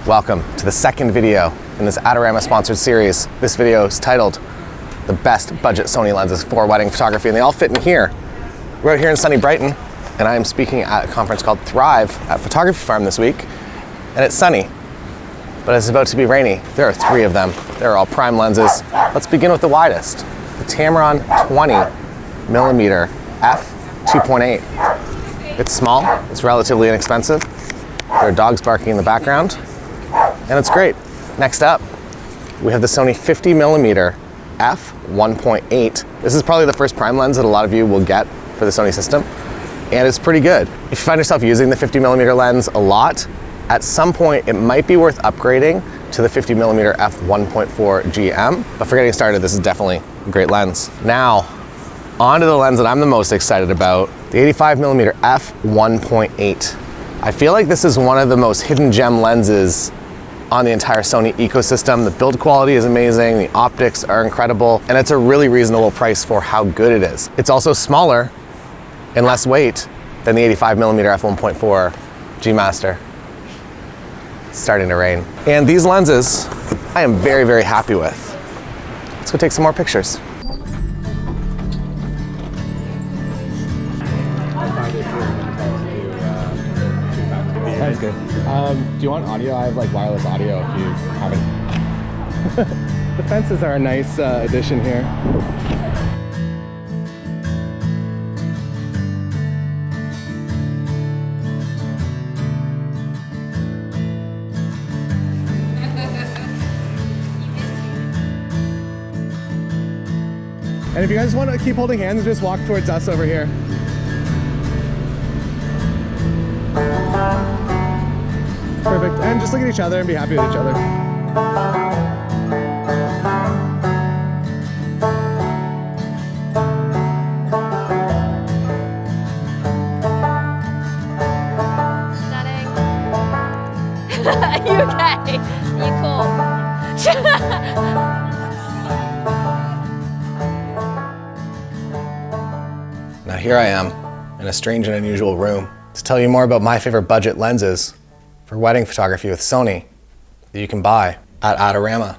Welcome to the second video in this Adorama sponsored series. This video is titled The Best Budget Sony Lenses for Wedding Photography, and they all fit in here. We're out here in sunny Brighton, and I am speaking at a conference called Thrive at Photography Farm this week, and it's sunny, but it's about to be rainy. There are three of them. They're all prime lenses. Let's begin with the widest, the Tamron 20mm f2.8. It's small, it's relatively inexpensive. There are dogs barking in the background, and it's great. Next up, we have the Sony 50mm f1.8. This is probably the first prime lens that a lot of you will get for the Sony system, and it's pretty good. If you find yourself using the 50mm lens a lot, at some point it might be worth upgrading to the 50mm f1.4 GM, but for getting started, this is definitely a great lens. Now, on to the lens that I'm the most excited about, the 85mm f1.8. I feel like this is one of the most hidden gem lenses on the entire Sony ecosystem. The build quality is amazing, the optics are incredible, and it's a really reasonable price for how good it is. It's also smaller and less weight than the 85mm f1.4 G Master. It's starting to rain. And these lenses, I am very, very happy with. Let's go take some more pictures. Sounds good. Do you want audio? I have like wireless audio if you haven't. The fences are a nice addition here. And if you guys want to keep holding hands, just walk towards us over here. Perfect, and just look at each other and be happy with each other. Stunning. Are you okay? Are you cool? Now here I am in a strange and unusual room to tell you more about my favorite budget lenses for wedding photography with Sony that you can buy at Adorama.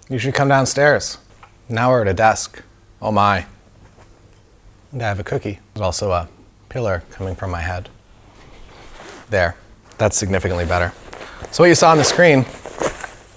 You should come downstairs. Now we're at a desk. Oh my. And I have a cookie. There's also a pillar coming from my head. There, that's significantly better. So what you saw on the screen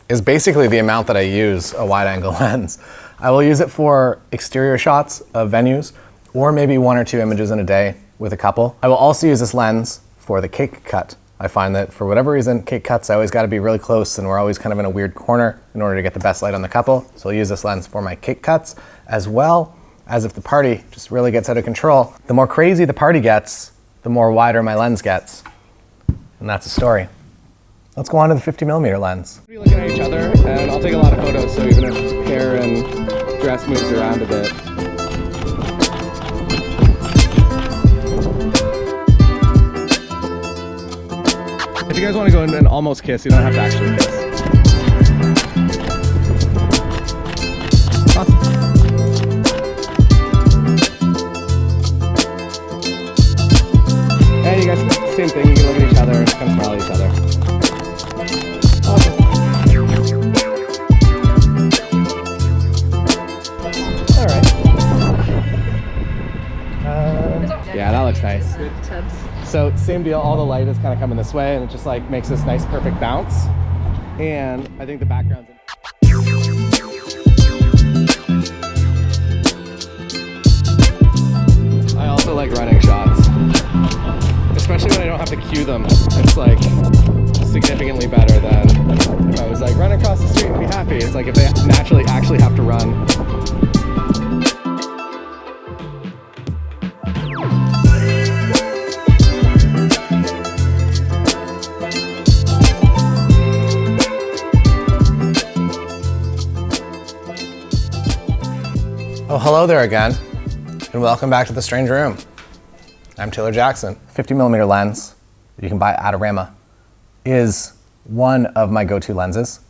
is basically the amount that I use a wide angle lens. I will use it for exterior shots of venues, or maybe one or two images in a day with a couple. I will also use this lens for the cake cut. I find that for whatever reason, cake cuts, I always gotta be really close and we're always kind of in a weird corner in order to get the best light on the couple. So I'll use this lens for my cake cuts, as well as if the party just really gets out of control. The more crazy the party gets, the more wider my lens gets. And that's the story. Let's go on to the 50mm lens. We'll be looking at each other, and I'll take a lot of photos, so even if hair and dress moves around a bit. If you guys want to go in and almost kiss, you don't have to actually kiss. Awesome. And you guys, same thing, you can look at each other and kind of smile at each other. Awesome. Alright. Yeah, that looks nice. So same deal, all the light is kind of coming this way and it just like makes this nice perfect bounce. And I think the background's I also like running shots, especially when I don't have to cue them. It's like significantly better than if I was like run across the street and be happy. It's like if they naturally actually have to run. Oh, hello there again, and welcome back to the Strange Room. I'm Taylor Jackson. 50mm lens that you can buy at Adorama is one of my go-to lenses.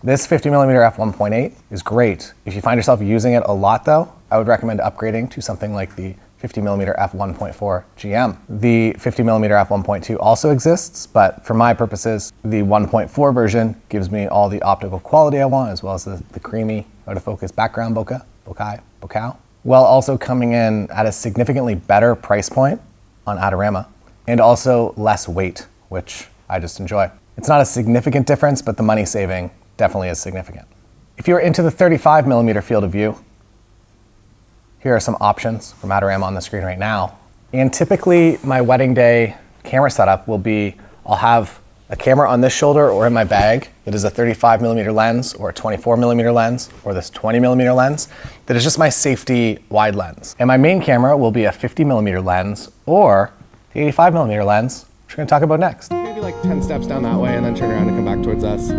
This 50mm f1.8 is great. If you find yourself using it a lot though, I would recommend upgrading to something like the 50mm f1.4 GM. The 50mm f1.2 also exists, but for my purposes, the 1.4 version gives me all the optical quality I want, as well as the creamy out of focus background bokeh, while also coming in at a significantly better price point on Adorama, and also less weight, which I just enjoy. It's not a significant difference, but the money saving definitely is significant. If you're into the 35mm field of view, here are some options from Adorama on the screen right now. And typically my wedding day camera setup will be, I'll have a camera on this shoulder or in my bag that is a 35mm lens or a 24mm lens or this 20mm lens that is just my safety wide lens. And my main camera will be a 50mm lens or the 85mm lens, which we're gonna talk about next. Maybe like 10 steps down that way and then turn around and come back towards us.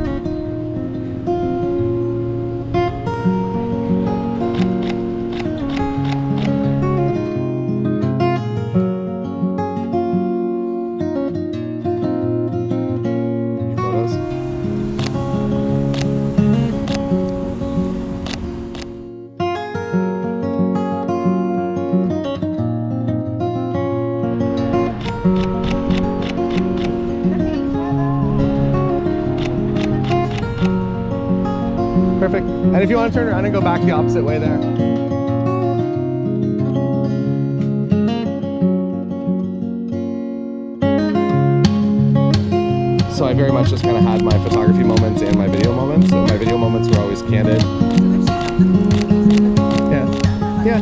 Perfect. And if you want to turn around and go back the opposite way there. So I very much just kind of had my photography moments and my video moments. So my video moments were always candid. Yeah. Yeah.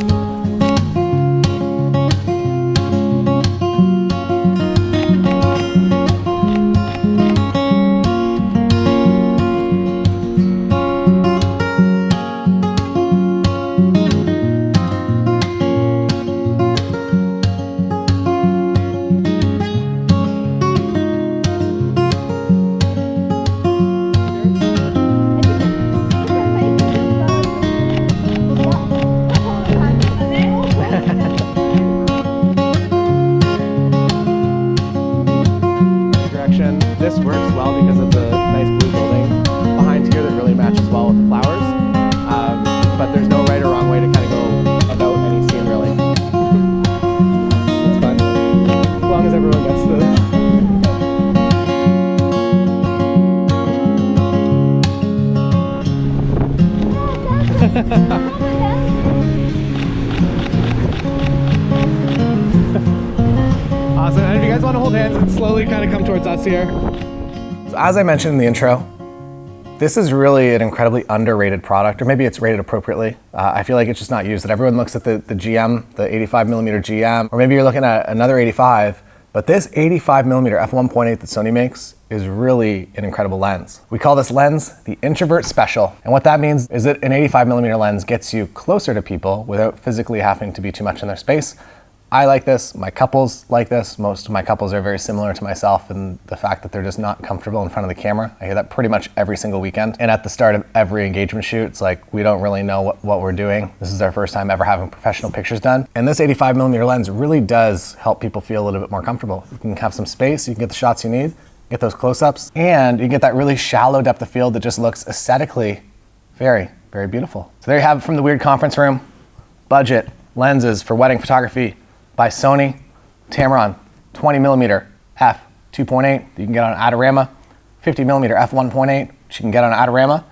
This works well because of the nice blue building behind here that really matches well with the flowers. But there's no right or wrong way to kind of go about any scene really. It's fun. As long as everyone gets Awesome. And if you guys want to hold hands and slowly kind of come towards us here. So as I mentioned in the intro, this is really an incredibly underrated product, or maybe it's rated appropriately. I feel like it's just not used. That everyone looks at the GM, the 85mm GM, or maybe you're looking at another 85, but this 85mm f1.8 that Sony makes is really an incredible lens. We call this lens the Introvert Special. And what that means is that an 85mm lens gets you closer to people without physically having to be too much in their space. I like this, my couples like this. Most of my couples are very similar to myself in the fact that they're just not comfortable in front of the camera. I hear that pretty much every single weekend. And at the start of every engagement shoot, it's like, we don't really know what we're doing. This is our first time ever having professional pictures done. And this 85mm lens really does help people feel a little bit more comfortable. You can have some space, you can get the shots you need, get those close-ups, and you get that really shallow depth of field that just looks aesthetically very, very beautiful. So there you have it from the Weird Conference Room. Budget lenses for wedding photography by Sony. Tamron 20mm f2.8 you can get on Adorama, 50mm f1.8 which you can get on Adorama,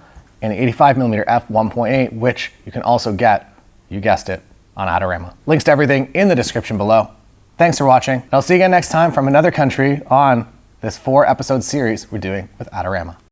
and 85mm f1.8 which you can also get, you guessed it, on Adorama. Links to everything in the description below. Thanks for watching. I'll see you again next time from another country on this 4-episode series we're doing with Adorama.